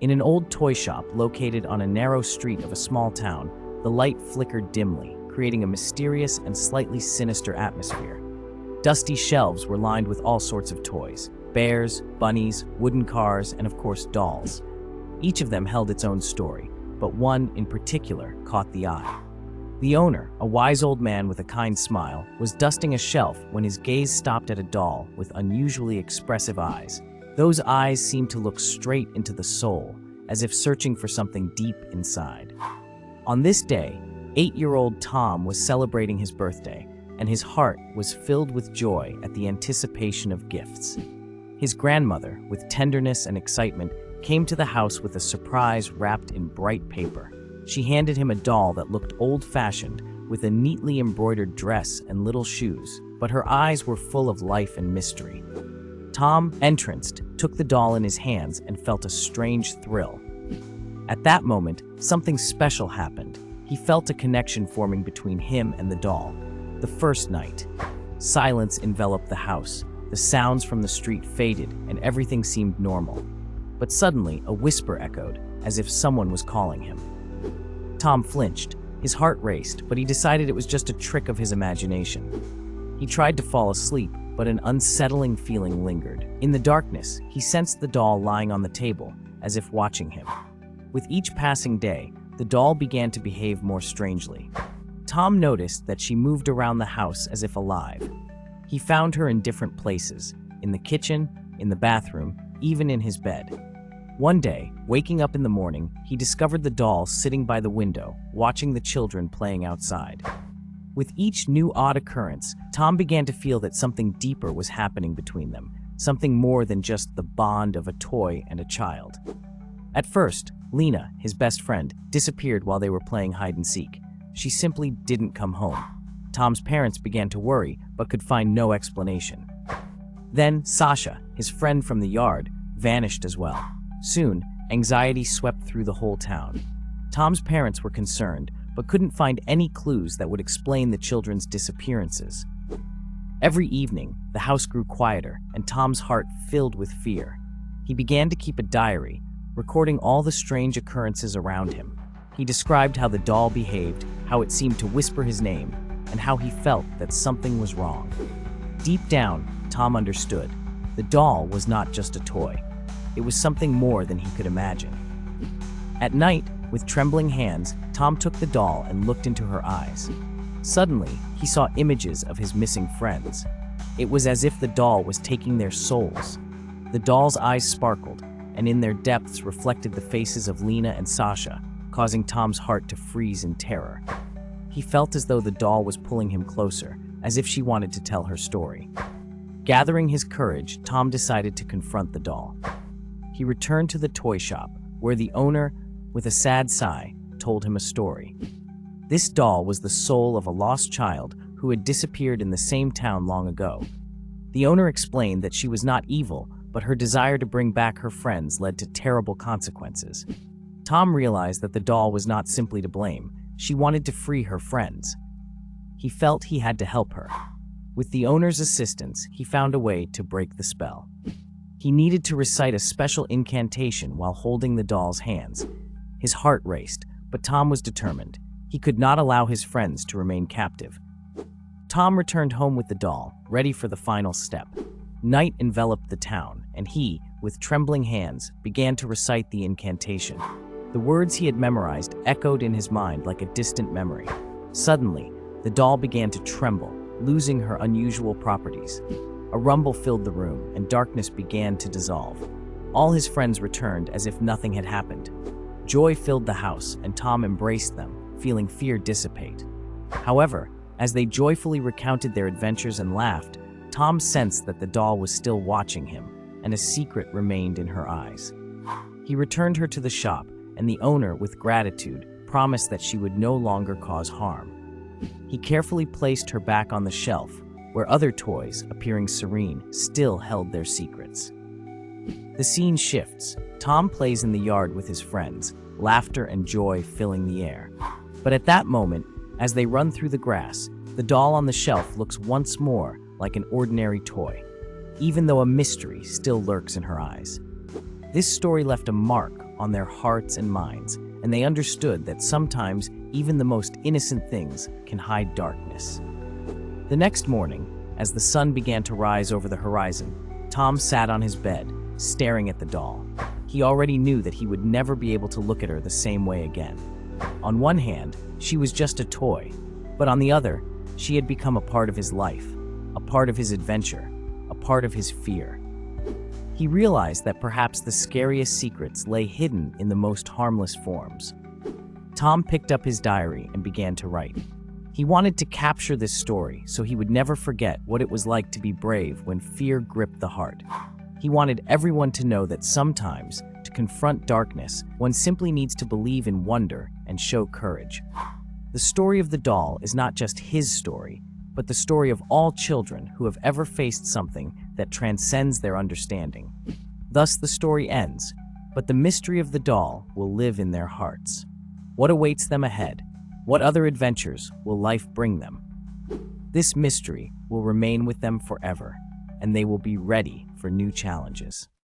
In an old toy shop located on a narrow street of a small town, the light flickered dimly, creating a mysterious and slightly sinister atmosphere. Dusty shelves were lined with all sorts of toys: bears, bunnies, wooden cars, and of course dolls. Each of them held its own story, but one in particular caught the eye. The owner, a wise old man with a kind smile, was dusting a shelf when his gaze stopped at a doll with unusually expressive eyes. Those eyes seemed to look straight into the soul, as if searching for something deep inside. On this day, 8-year-old Tom was celebrating his birthday, and his heart was filled with joy at the anticipation of gifts. His grandmother, with tenderness and excitement, came to the house with a surprise wrapped in bright paper. She handed him a doll that looked old-fashioned, with a neatly embroidered dress and little shoes, but her eyes were full of life and mystery. Tom, entranced, took the doll in his hands and felt a strange thrill. At that moment, something special happened. He felt a connection forming between him and the doll. The first night, silence enveloped the house. The sounds from the street faded, and everything seemed normal. But suddenly, a whisper echoed, as if someone was calling him. Tom flinched. His heart raced, but he decided it was just a trick of his imagination. He tried to fall asleep, but an unsettling feeling lingered. In the darkness, he sensed the doll lying on the table, as if watching him. With each passing day, the doll began to behave more strangely. Tom noticed that she moved around the house as if alive. He found her in different places: in the kitchen, in the bathroom, even in his bed. One day, waking up in the morning, he discovered the doll sitting by the window, watching the children playing outside. With each new odd occurrence, Tom began to feel that something deeper was happening between them, something more than just the bond of a toy and a child. At first, Lena, his best friend, disappeared while they were playing hide-and-seek. She simply didn't come home. Tom's parents began to worry, but could find no explanation. Then, Sasha, his friend from the yard, vanished as well. Soon, anxiety swept through the whole town. Tom's parents were concerned, but couldn't find any clues that would explain the children's disappearances. Every evening, the house grew quieter, and Tom's heart filled with fear. He began to keep a diary, recording all the strange occurrences around him. He described how the doll behaved, how it seemed to whisper his name, and how he felt that something was wrong. Deep down, Tom understood. The doll was not just a toy. It was something more than he could imagine. At night, with trembling hands, Tom took the doll and looked into her eyes. Suddenly, he saw images of his missing friends. It was as if the doll was taking their souls. The doll's eyes sparkled, and in their depths reflected the faces of Lena and Sasha, causing Tom's heart to freeze in terror. He felt as though the doll was pulling him closer, as if she wanted to tell her story. Gathering his courage, Tom decided to confront the doll. He returned to the toy shop, where the owner, with a sad sigh, told him a story. This doll was the soul of a lost child who had disappeared in the same town long ago. The owner explained that she was not evil, but her desire to bring back her friends led to terrible consequences. Tom realized that the doll was not simply to blame. She wanted to free her friends. He felt he had to help her. With the owner's assistance, he found a way to break the spell. He needed to recite a special incantation while holding the doll's hands. His heart raced, but Tom was determined. He could not allow his friends to remain captive. Tom returned home with the doll, ready for the final step. Night enveloped the town, and he, with trembling hands, began to recite the incantation. The words he had memorized echoed in his mind like a distant memory. Suddenly, the doll began to tremble, losing her unusual properties. A rumble filled the room, and darkness began to dissolve. All his friends returned as if nothing had happened. Joy filled the house, and Tom embraced them, feeling fear dissipate. However, as they joyfully recounted their adventures and laughed, Tom sensed that the doll was still watching him, and a secret remained in her eyes. He returned her to the shop, and the owner, with gratitude, promised that she would no longer cause harm. He carefully placed her back on the shelf, where other toys, appearing serene, still held their secrets. The scene shifts. Tom plays in the yard with his friends, laughter and joy filling the air. But at that moment, as they run through the grass, the doll on the shelf looks once more like an ordinary toy, even though a mystery still lurks in her eyes. This story left a mark on their hearts and minds, and they understood that sometimes even the most innocent things can hide darkness. The next morning, as the sun began to rise over the horizon, Tom sat on his bed, staring at the doll. He already knew that he would never be able to look at her the same way again. On one hand, she was just a toy, but on the other, she had become a part of his life, a part of his adventure, a part of his fear. He realized that perhaps the scariest secrets lay hidden in the most harmless forms. Tom picked up his diary and began to write. He wanted to capture this story so he would never forget what it was like to be brave when fear gripped the heart. He wanted everyone to know that sometimes, to confront darkness, one simply needs to believe in wonder and show courage. The story of the doll is not just his story, but the story of all children who have ever faced something that transcends their understanding. Thus the story ends, but the mystery of the doll will live in their hearts. What awaits them ahead? What other adventures will life bring them? This mystery will remain with them forever, and they will be ready for new challenges.